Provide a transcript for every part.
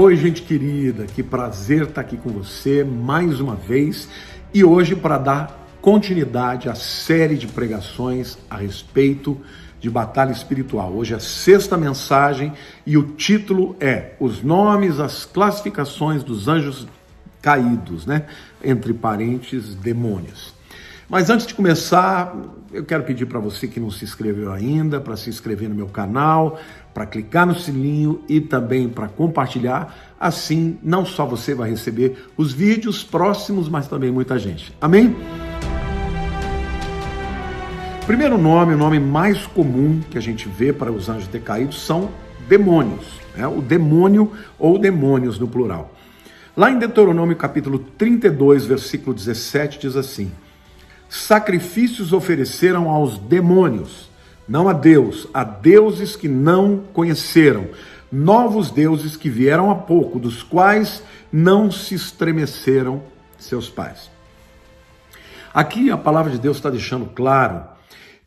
Oi, gente querida, que prazer estar aqui com você mais uma vez e hoje para dar continuidade à série de pregações a respeito de batalha espiritual. Hoje é a sexta mensagem e o título é Os Nomes, as Classificações dos Anjos Caídos, né? Entre parênteses, demônios. Mas antes de começar, eu quero pedir para você que não se inscreveu ainda, para se inscrever no meu canal, para clicar no sininho e também para compartilhar. Assim, não só você vai receber os vídeos próximos, mas também muita gente. Amém? Primeiro nome, o nome mais comum que a gente vê para os anjos decaídos são demônios, né? O demônio ou demônios no plural. Lá em Deuteronômio capítulo 32, versículo 17, diz assim: sacrifícios ofereceram aos demônios, não a Deus, a deuses que não conheceram, novos deuses que vieram há pouco, dos quais não se estremeceram seus pais. Aqui a palavra de Deus está deixando claro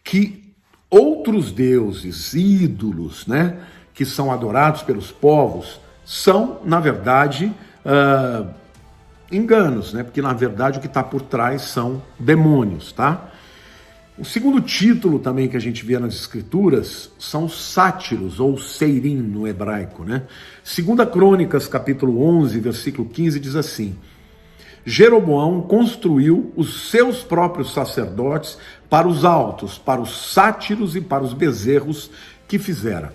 que outros deuses, ídolos, né, que são adorados pelos povos, são, na verdade, enganos, né? Porque na verdade o que está por trás são demônios, tá? O segundo título também que a gente vê nas escrituras são sátiros ou seirim no hebraico, né? 2 Crônicas, capítulo 11, versículo 15 diz assim: Jeroboão construiu os seus próprios sacerdotes para os altos, para os sátiros e para os bezerros que fizera.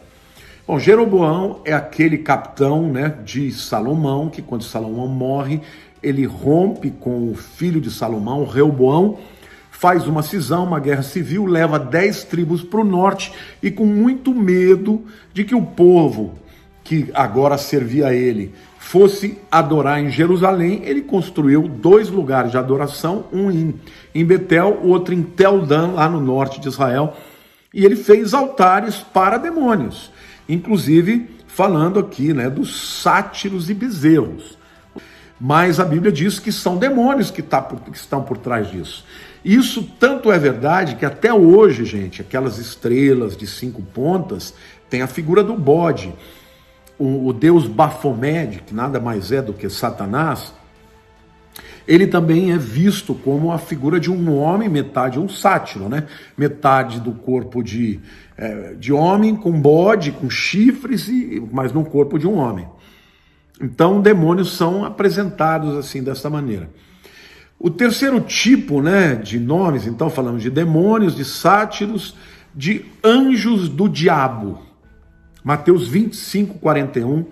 Bom, Jeroboão é aquele capitão, né, de Salomão, que quando Salomão morre, ele rompe com o filho de Salomão, Reoboão, faz uma cisão, uma guerra civil, leva 10 tribos para o norte e com muito medo de que o povo que agora servia a ele fosse adorar em Jerusalém, ele construiu 2 lugares de adoração, um em Betel, o outro em Tel-Dan, lá no norte de Israel, e ele fez altares para demônios, inclusive falando aqui, né, dos sátiros e bezerros. Mas a Bíblia diz que são demônios que estão por trás disso. Isso tanto é verdade que até hoje, gente, aquelas estrelas de 5 pontas tem a figura do bode. O deus Baphomet, que nada mais é do que Satanás, ele também é visto como a figura de um homem, metade um sátiro, né? Metade do corpo de homem, com bode, com chifres, mas no corpo de um homem. Então, demônios são apresentados assim, dessa maneira. O terceiro tipo, né, de nomes, então falamos de demônios, de sátiros, de anjos do diabo. Mateus 25, 41,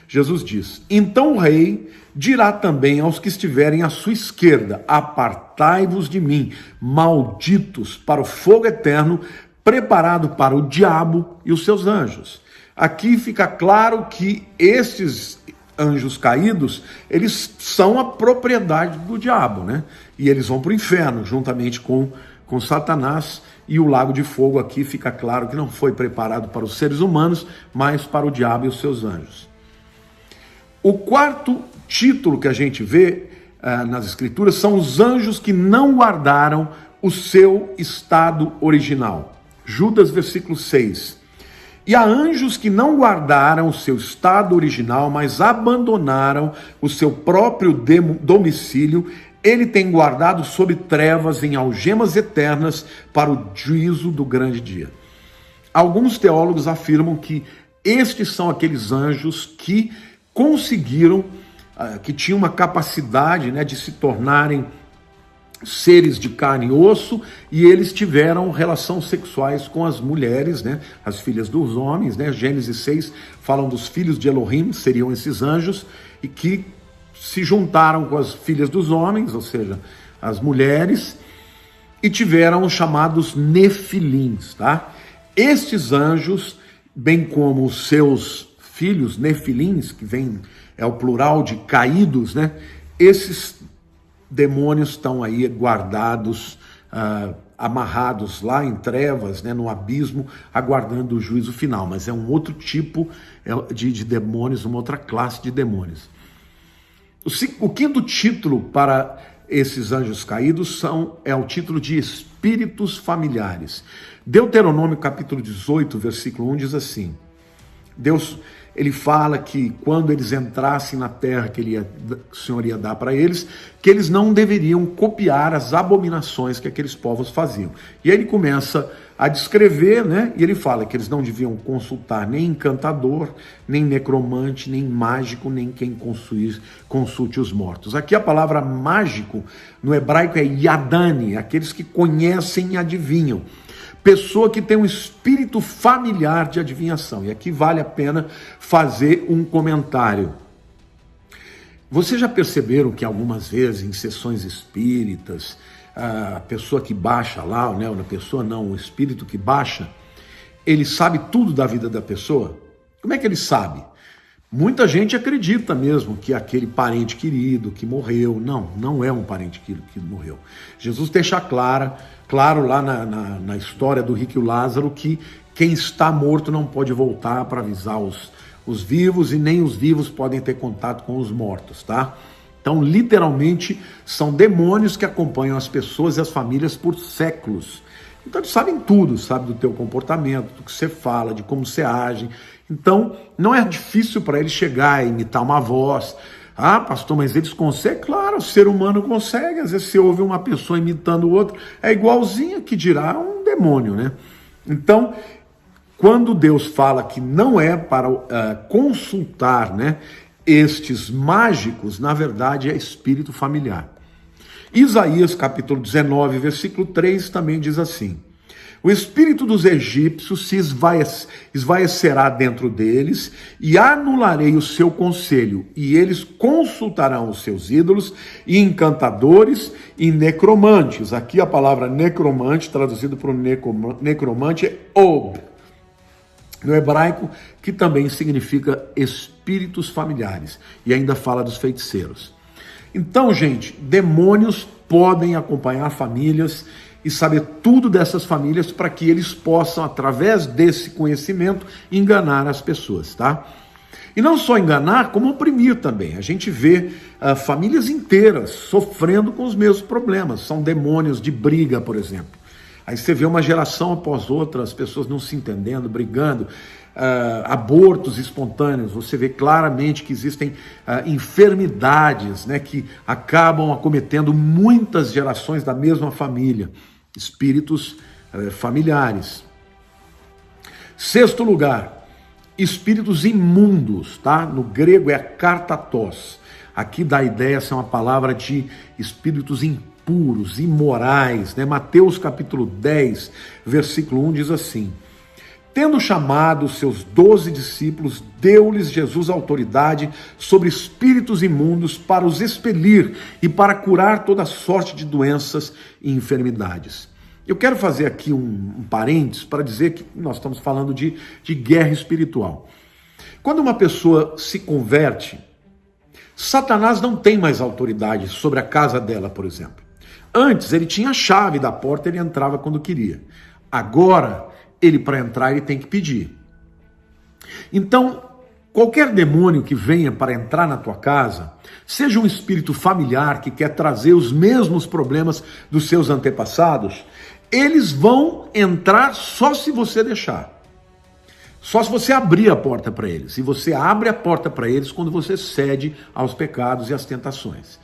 Jesus diz: então o rei dirá também aos que estiverem à sua esquerda: apartai-vos de mim, malditos, para o fogo eterno, preparado para o diabo e os seus anjos. Aqui fica claro que esses anjos caídos, eles são a propriedade do diabo, né? E eles vão para o inferno, juntamente com Satanás, e o lago de fogo aqui fica claro que não foi preparado para os seres humanos, mas para o diabo e os seus anjos. O quarto título que a gente vê nas escrituras são os anjos que não guardaram o seu estado original. Judas, versículo 6. E há anjos que não guardaram o seu estado original, mas abandonaram o seu próprio domicílio. Ele tem guardado sob trevas em algemas eternas para o juízo do grande dia. Alguns teólogos afirmam que estes são aqueles anjos que conseguiram, que tinham uma capacidade, né, de se tornarem seres de carne e osso, e eles tiveram relações sexuais com as mulheres, né, as filhas dos homens, né? Gênesis 6 falam dos filhos de Elohim, seriam esses anjos, e que se juntaram com as filhas dos homens, ou seja, as mulheres, e tiveram os chamados nefilins, tá? Estes anjos, bem como os seus filhos nefilins, que vem, é o plural de caídos, né? Esses demônios estão aí guardados, amarrados lá em trevas, né, no abismo, aguardando o juízo final. Mas é um outro tipo de demônios, uma outra classe de demônios. O quinto título para esses anjos caídos é o título de espíritos familiares. Deuteronômio capítulo 18, versículo 1 diz assim: Deus ele fala que quando eles entrassem na terra que o Senhor ia dar para eles, que eles não deveriam copiar as abominações que aqueles povos faziam. E aí ele começa a descrever, né? E ele fala que eles não deviam consultar nem encantador, nem necromante, nem mágico, nem quem consulte os mortos. Aqui a palavra mágico no hebraico é yadani, aqueles que conhecem e adivinham. Pessoa que tem um espírito familiar de adivinhação. E aqui vale a pena fazer um comentário. Vocês já perceberam que algumas vezes em sessões espíritas, a pessoa que baixa lá, né, a pessoa não, o espírito que baixa, ele sabe tudo da vida da pessoa? Como é que ele sabe? Muita gente acredita mesmo que aquele parente querido que morreu, não é um parente querido que morreu. Jesus deixa claro lá na história do rico e o Lázaro, que quem está morto não pode voltar para avisar os vivos, e nem os vivos podem ter contato com os mortos, tá? Então, literalmente, são demônios que acompanham as pessoas e as famílias por séculos. Então, eles sabem tudo, sabe do teu comportamento, do que você fala, de como você age. Então, não é difícil para eles chegar e imitar uma voz. Ah, pastor, mas eles conseguem? Claro, o ser humano consegue. Às vezes você ouve uma pessoa imitando o outro, é igualzinho, que dirá um demônio, né? Então, quando Deus fala que não é para consultar, né, estes mágicos, na verdade é espírito familiar. Isaías capítulo 19, versículo 3 também diz assim: o espírito dos egípcios se esvaecerá dentro deles, e anularei o seu conselho, e eles consultarão os seus ídolos, e encantadores, e necromantes. Aqui a palavra necromante, traduzido por necromante, é ob, no hebraico, que também significa espíritos familiares, e ainda fala dos feiticeiros. Então, gente, demônios podem acompanhar famílias e saber tudo dessas famílias para que eles possam, através desse conhecimento, enganar as pessoas, tá? E não só enganar, como oprimir também. A gente vê famílias inteiras sofrendo com os mesmos problemas. São demônios de briga, por exemplo. Aí você vê uma geração após outra, as pessoas não se entendendo, brigando, abortos espontâneos. Você vê claramente que existem enfermidades, né, que acabam acometendo muitas gerações da mesma família, espíritos familiares. Sexto lugar, espíritos imundos, tá? No grego é kartatos. Aqui dá a ideia, essa é uma palavra de espíritos impuros, imorais, né? Mateus capítulo 10, versículo 1 diz assim: tendo chamado os seus 12 discípulos, deu-lhes Jesus autoridade sobre espíritos imundos para os expelir e para curar toda sorte de doenças e enfermidades. Eu quero fazer aqui um parênteses para dizer que nós estamos falando de guerra espiritual. Quando uma pessoa se converte, Satanás não tem mais autoridade sobre a casa dela, por exemplo. Antes ele tinha a chave da porta, ele entrava quando queria. Agora, ele para entrar ele tem que pedir. Então, qualquer demônio que venha para entrar na tua casa, seja um espírito familiar que quer trazer os mesmos problemas dos seus antepassados, eles vão entrar só se você deixar. Só se você abrir a porta para eles. E você abre a porta para eles quando você cede aos pecados e às tentações.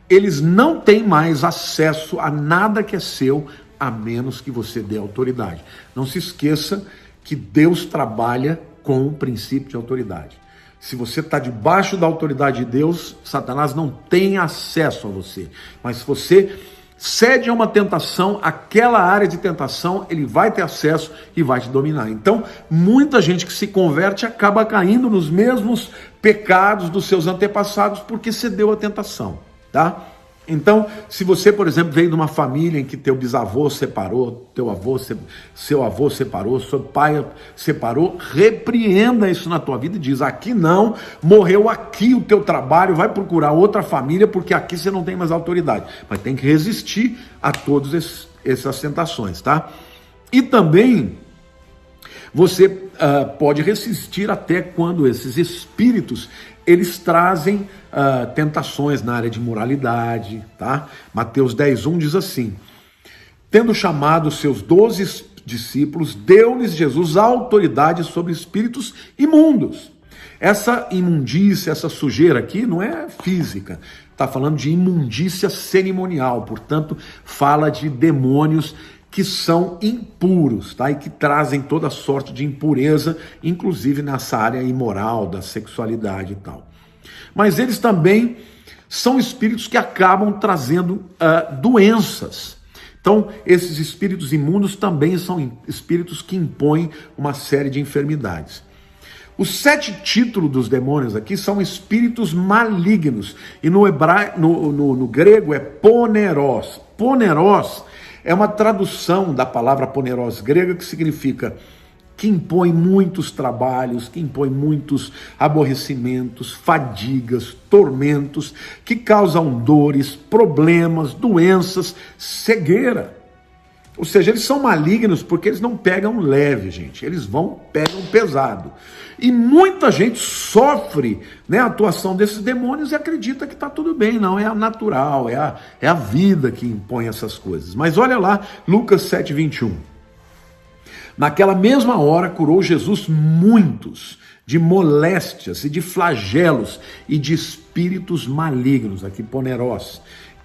Eles não têm mais acesso a nada que é seu, a menos que você dê autoridade. Não se esqueça que Deus trabalha com o princípio de autoridade. Se você está debaixo da autoridade de Deus, Satanás não tem acesso a você. Mas se você cede a uma tentação, aquela área de tentação, ele vai ter acesso e vai te dominar. Então, muita gente que se converte acaba caindo nos mesmos pecados dos seus antepassados porque cedeu à tentação, tá? Então, se você, por exemplo, veio de uma família em que teu bisavô separou, seu avô separou, seu pai separou, repreenda isso na tua vida e diz: aqui não, morreu aqui o teu trabalho, vai procurar outra família, porque aqui você não tem mais autoridade. Mas tem que resistir a todas essas tentações, tá? E também você pode resistir até quando esses espíritos eles trazem tentações na área de moralidade, tá? Mateus 10:1 diz assim: tendo chamado os seus 12 discípulos, deu-lhes Jesus autoridade sobre espíritos imundos. Essa imundícia, essa sujeira aqui não é física, está falando de imundícia cerimonial, portanto, fala de demônios que são impuros, tá? E que trazem toda sorte de impureza, inclusive nessa área imoral, da sexualidade e tal. Mas eles também são espíritos que acabam trazendo doenças. Então, esses espíritos imundos também são espíritos que impõem uma série de enfermidades. Os 7 títulos dos demônios aqui são espíritos malignos. E no grego é poneros. Poneros é uma tradução da palavra poneros grega que significa que impõe muitos trabalhos, que impõe muitos aborrecimentos, fadigas, tormentos, que causam dores, problemas, doenças, cegueira. Ou seja, eles são malignos porque eles não pegam leve, gente. Eles pegam pesado. E muita gente sofre, né, a atuação desses demônios e acredita que está tudo bem. Não, é natural, é a vida que impõe essas coisas. Mas olha lá, Lucas 7:21. Naquela mesma hora curou Jesus muitos de moléstias e de flagelos e de espíritos malignos, aqui poneros,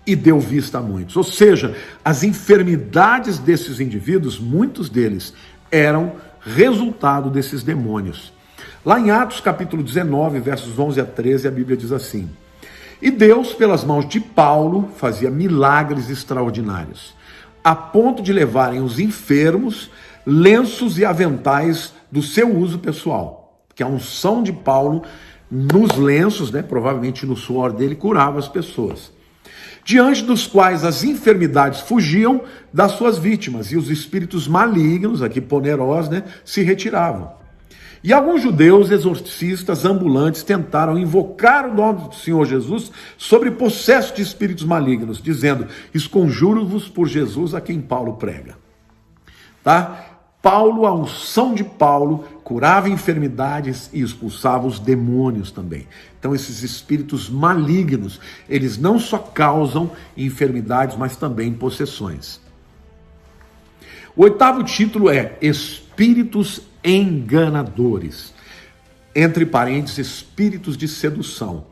e deu vista a muitos. Ou seja, as enfermidades desses indivíduos, muitos deles, eram resultado desses demônios. Lá em Atos capítulo 19, versos 11 a 13, a Bíblia diz assim: E Deus, pelas mãos de Paulo, fazia milagres extraordinários, a ponto de levarem os enfermos lenços e aventais do seu uso pessoal, que a unção de Paulo nos lenços, né, provavelmente no suor dele, curava as pessoas, diante dos quais as enfermidades fugiam das suas vítimas, e os espíritos malignos, aqui poneros, né, se retiravam. E alguns judeus exorcistas ambulantes tentaram invocar o nome do Senhor Jesus sobre possesso de espíritos malignos, dizendo: esconjuro-vos por Jesus a quem Paulo prega. Tá? Paulo, a unção de Paulo, curava enfermidades e expulsava os demônios também. Então esses espíritos malignos, eles não só causam enfermidades, mas também possessões. O 8º título é Espíritos enganadores. Entre parênteses, espíritos de sedução.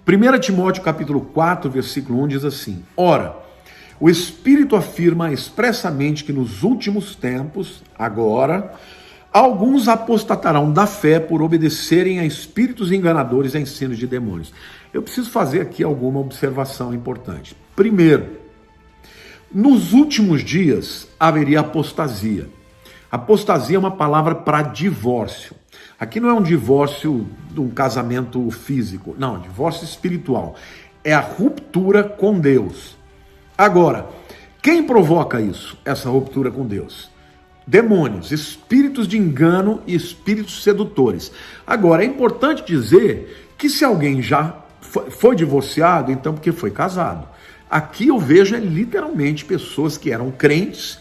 1 Timóteo capítulo 4, versículo 1 diz assim: Ora, o Espírito afirma expressamente que nos últimos tempos, agora, alguns apostatarão da fé por obedecerem a espíritos enganadores e a ensinos de demônios. Eu preciso fazer aqui alguma observação importante. Primeiro, nos últimos dias haveria apostasia. Apostasia é uma palavra para divórcio. Aqui não é um divórcio de um casamento físico, não, divórcio espiritual. É a ruptura com Deus. Agora, quem provoca isso, essa ruptura com Deus? Demônios, espíritos de engano e espíritos sedutores. Agora, é importante dizer que se alguém já foi divorciado, então porque foi casado. Aqui eu vejo literalmente pessoas que eram crentes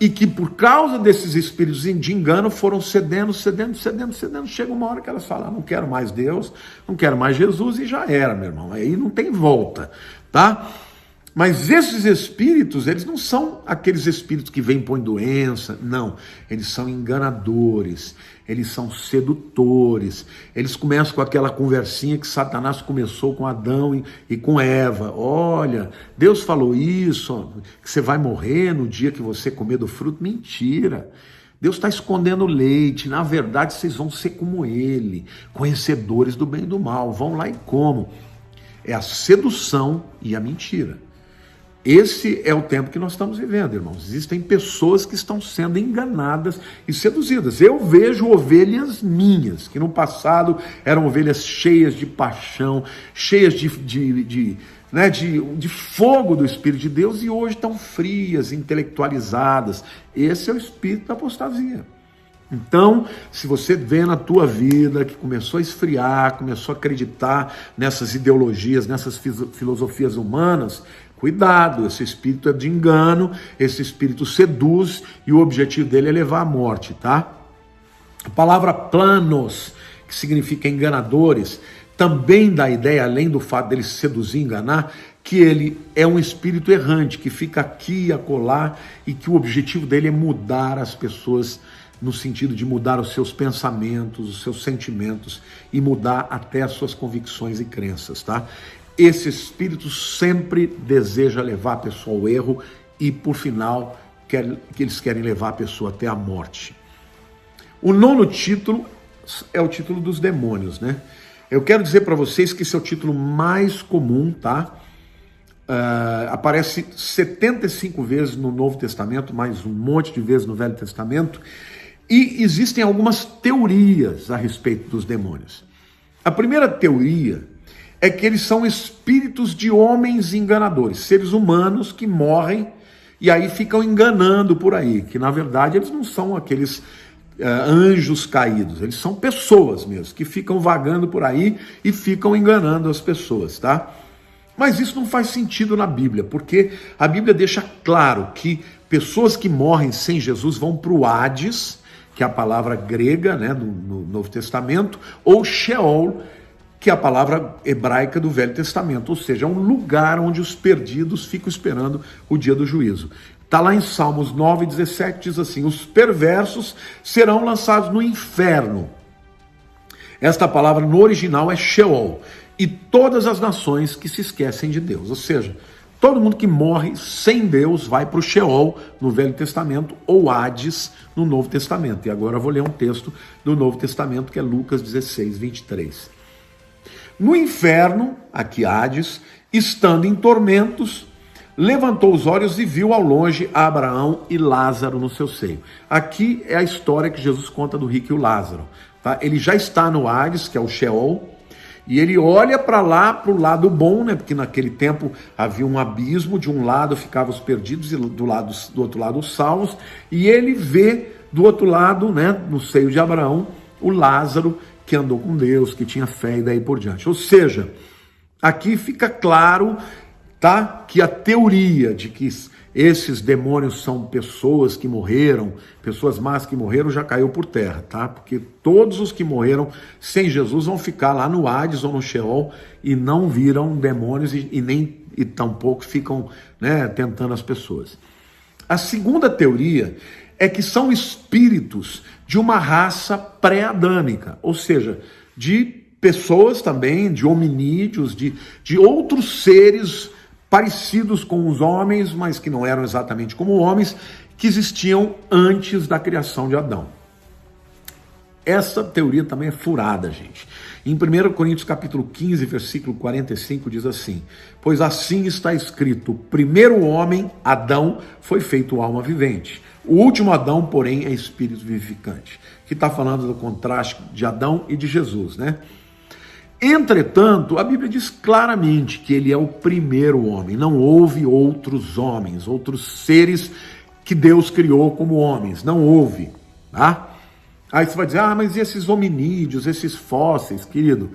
e que por causa desses espíritos de engano foram cedendo. Chega uma hora que elas falam: não quero mais Deus, não quero mais Jesus, e já era, meu irmão. Aí não tem volta, tá? Mas esses espíritos, eles não são aqueles espíritos que vêm e põem doença, não. Eles são enganadores, eles são sedutores. Eles começam com aquela conversinha que Satanás começou com Adão e com Eva. Olha, Deus falou isso, que você vai morrer no dia que você comer do fruto. Mentira. Deus está escondendo o leite. Na verdade, vocês vão ser como ele, conhecedores do bem e do mal. Vão lá e comam. É a sedução e a mentira. Esse é o tempo que nós estamos vivendo, irmãos. Existem pessoas que estão sendo enganadas e seduzidas. Eu vejo ovelhas minhas, que no passado eram ovelhas cheias de paixão, cheias de fogo do Espírito de Deus, e hoje estão frias, intelectualizadas. Esse é o espírito da apostasia. Então, se você vê na tua vida que começou a esfriar, começou a acreditar nessas ideologias, nessas filosofias humanas, cuidado, esse espírito é de engano, esse espírito seduz e o objetivo dele é levar à morte, tá? A palavra planos, que significa enganadores, também dá ideia, além do fato dele seduzir e enganar, que ele é um espírito errante, que fica aqui e acolá, e que o objetivo dele é mudar as pessoas, no sentido de mudar os seus pensamentos, os seus sentimentos, e mudar até as suas convicções e crenças, tá? Esse espírito sempre deseja levar a pessoa ao erro e, por final, que eles querem levar a pessoa até a morte. O 9º título é o título dos demônios, né? Eu quero dizer para vocês que esse é o título mais comum, tá? Aparece 75 vezes no Novo Testamento, mais um monte de vezes no Velho Testamento, e existem algumas teorias a respeito dos demônios. A primeira teoria é que eles são espíritos de homens enganadores, seres humanos que morrem e aí ficam enganando por aí, que na verdade eles não são aqueles anjos caídos, eles são pessoas mesmo, que ficam vagando por aí e ficam enganando as pessoas, tá? Mas isso não faz sentido na Bíblia, porque a Bíblia deixa claro que pessoas que morrem sem Jesus vão para o Hades, que é a palavra grega, né, no Novo Testamento, ou Sheol, que é a palavra hebraica do Velho Testamento, ou seja, é um lugar onde os perdidos ficam esperando o dia do juízo. Está lá em Salmos 9:17, diz assim: os perversos serão lançados no inferno. Esta palavra no original é Sheol, e todas as nações que se esquecem de Deus, ou seja, todo mundo que morre sem Deus vai para o Sheol no Velho Testamento ou Hades no Novo Testamento. E agora eu vou ler um texto do Novo Testamento que é Lucas 16:23. No inferno, aqui Hades, estando em tormentos, levantou os olhos e viu ao longe Abraão e Lázaro no seu seio. Aqui é a história que Jesus conta do rico e o Lázaro. Tá? Ele já está no Hades, que é o Sheol, e ele olha para lá, para o lado bom, né? Porque naquele tempo havia um abismo, de um lado ficavam os perdidos e do outro lado os salvos, e ele vê do outro lado, né, no seio de Abraão, o Lázaro que andou com Deus, que tinha fé e daí por diante. Ou seja, aqui fica claro, tá, que a teoria de que esses demônios são pessoas que morreram, pessoas más que morreram, já caiu por terra, tá? Porque todos os que morreram sem Jesus vão ficar lá no Hades ou no Sheol e não viram demônios e tampouco ficam, né, tentando as pessoas. A segunda teoria é que são espíritos de uma raça pré-adâmica, ou seja, de pessoas também, de hominídeos, de outros seres parecidos com os homens, mas que não eram exatamente como homens, que existiam antes da criação de Adão. Essa teoria também é furada, gente. Em 1 Coríntios capítulo 15, versículo 45, diz assim: pois assim está escrito, o primeiro homem, Adão, foi feito alma vivente. O último Adão, porém, é espírito vivificante. Que está falando do contraste de Adão e de Jesus, né? Entretanto, a Bíblia diz claramente que ele é o primeiro homem. Não houve outros homens, outros seres que Deus criou como homens. Não houve, tá? Aí você vai dizer, mas e esses hominídeos, esses fósseis, querido?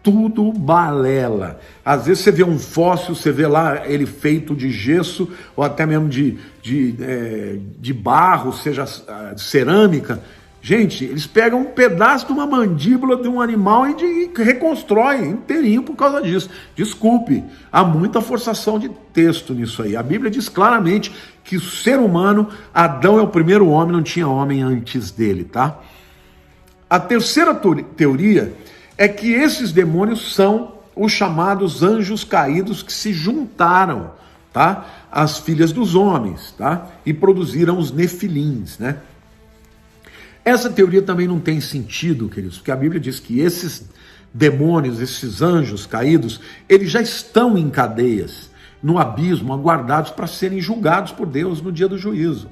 Tudo balela. Às vezes você vê um fóssil, você vê lá ele feito de gesso, ou até mesmo de barro, seja cerâmica. Gente, eles pegam um pedaço de uma mandíbula de um animal e reconstroem inteirinho por causa disso. Desculpe, há muita forçação de texto nisso aí. A Bíblia diz claramente que o ser humano, Adão é o primeiro homem, não tinha homem antes dele, tá? A terceira teoria é que esses demônios são os chamados anjos caídos que se juntaram, tá, às filhas dos homens, tá, e produziram os nefilins, né? Essa teoria também não tem sentido, queridos, porque a Bíblia diz que esses demônios, esses anjos caídos, eles já estão em cadeias, no abismo, aguardados para serem julgados por Deus no dia do juízo.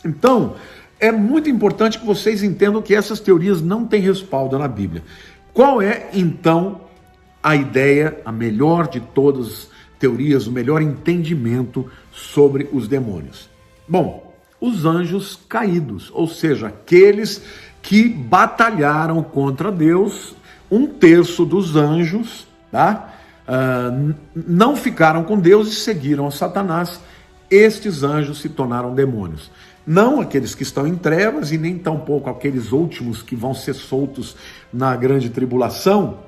Então, é muito importante que vocês entendam que essas teorias não têm respaldo na Bíblia. Qual é, então, a ideia, a melhor de todas as teorias, o melhor entendimento sobre os demônios? Bom, os anjos caídos, ou seja, aqueles que batalharam contra Deus, 1/3 dos anjos, tá? Não ficaram com Deus e seguiram a Satanás. Estes anjos se tornaram demônios. Não aqueles que estão em trevas e nem tampouco aqueles últimos que vão ser soltos na grande tribulação.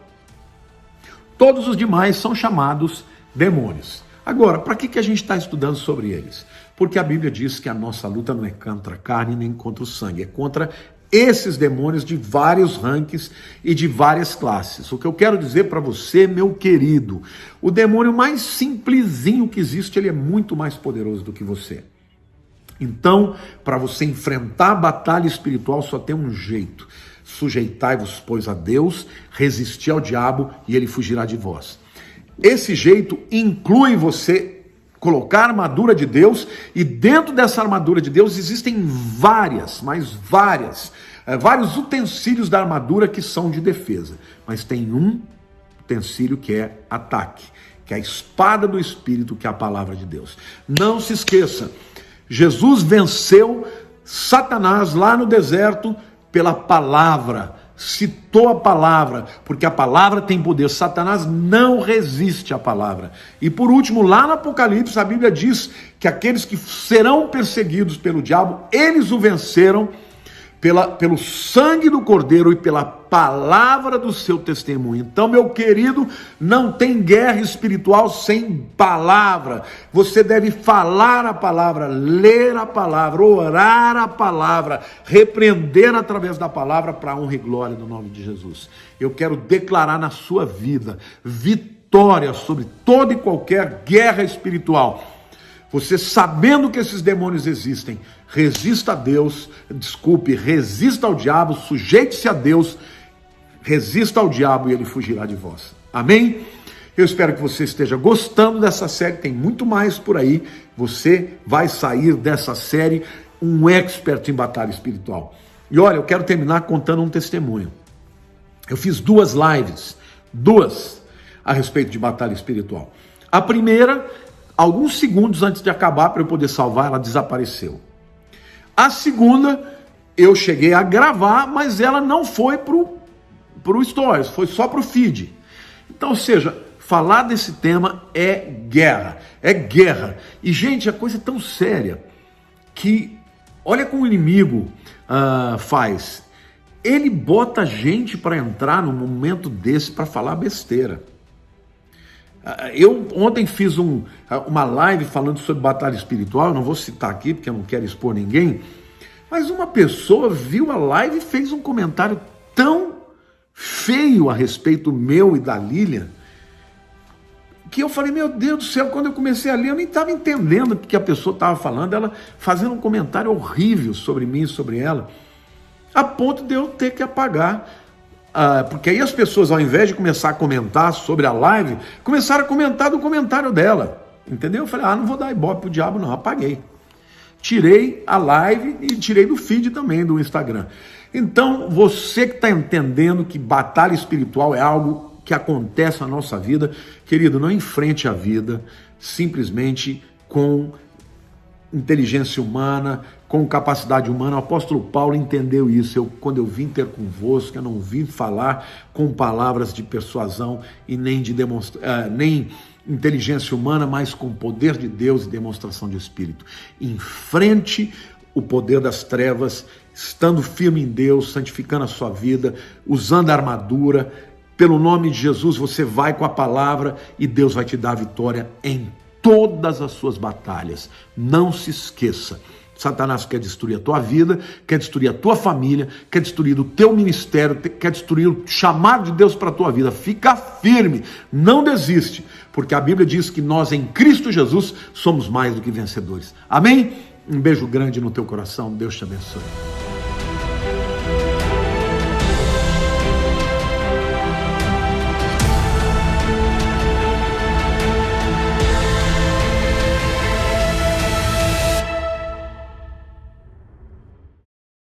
Todos os demais são chamados demônios. Agora, para que a gente está estudando sobre eles? Porque a Bíblia diz que a nossa luta não é contra a carne nem contra o sangue, é contra esses demônios de vários ranks e de várias classes. O que eu quero dizer para você, meu querido, o demônio mais simplesinho que existe, ele é muito mais poderoso do que você. Então, para você enfrentar a batalha espiritual, só tem um jeito: sujeitai-vos, pois, a Deus, resistir ao diabo e ele fugirá de vós. Esse jeito inclui você colocar a armadura de Deus, e dentro dessa armadura de Deus existem vários utensílios da armadura que são de defesa, mas tem um utensílio que é ataque, que é a espada do Espírito, que é a palavra de Deus. Não se esqueça, Jesus venceu Satanás lá no deserto pela palavra, citou a palavra, porque a palavra tem poder. Satanás não resiste à palavra. E por último, lá no Apocalipse, a Bíblia diz que aqueles que serão perseguidos pelo diabo, eles o venceram pelo sangue do Cordeiro e pela palavra do seu testemunho. Então, meu querido, não tem guerra espiritual sem palavra. Você deve falar a palavra, ler a palavra, orar a palavra, repreender através da palavra, para a honra e glória do nome de Jesus. Eu quero declarar na sua vida vitória sobre toda e qualquer guerra espiritual. Você, sabendo que esses demônios existem, resista a Deus, resista ao diabo, sujeite-se a Deus, resista ao diabo e ele fugirá de vós. Amém? Eu espero que você esteja gostando dessa série, tem muito mais por aí. Você vai sair dessa série um expert em batalha espiritual. E olha, eu quero terminar contando um testemunho. Eu fiz duas lives a respeito de batalha espiritual. A primeira, alguns segundos antes de acabar, para eu poder salvar, ela desapareceu. A segunda, eu cheguei a gravar, mas ela não foi pro Stories, foi só pro feed. Então, ou seja, falar desse tema é guerra. E, gente, a coisa é tão séria que, olha como o inimigo faz. Ele bota gente para entrar num momento desse para falar besteira. Eu ontem fiz uma live falando sobre batalha espiritual, eu não vou citar aqui porque eu não quero expor ninguém, mas uma pessoa viu a live e fez um comentário tão feio a respeito meu e da Lilian, que eu falei, meu Deus do céu, quando eu comecei a ler, eu nem estava entendendo o que a pessoa estava falando, ela fazendo um comentário horrível sobre mim e sobre ela, a ponto de eu ter que apagar. Porque aí as pessoas, ao invés de começar a comentar sobre a live, começaram a comentar do comentário dela, entendeu? Eu falei, não vou dar ibope pro diabo não, apaguei. Tirei a live e tirei do feed também do Instagram. Então, você que está entendendo que batalha espiritual é algo que acontece na nossa vida, querido, não enfrente a vida simplesmente com inteligência humana, com capacidade humana. O apóstolo Paulo entendeu isso. Quando eu vim ter convosco, eu não vim falar com palavras de persuasão e nem inteligência humana, mas com poder de Deus e demonstração de Espírito. Enfrente o poder das trevas, estando firme em Deus, santificando a sua vida, usando a armadura. Pelo nome de Jesus, você vai com a palavra e Deus vai te dar a vitória em todas as suas batalhas. Não se esqueça, Satanás quer destruir a tua vida, quer destruir a tua família, quer destruir o teu ministério, quer destruir o chamado de Deus para a tua vida. Fica firme, não desiste, porque a Bíblia diz que nós em Cristo Jesus somos mais do que vencedores. Amém? Um beijo grande no teu coração, Deus te abençoe.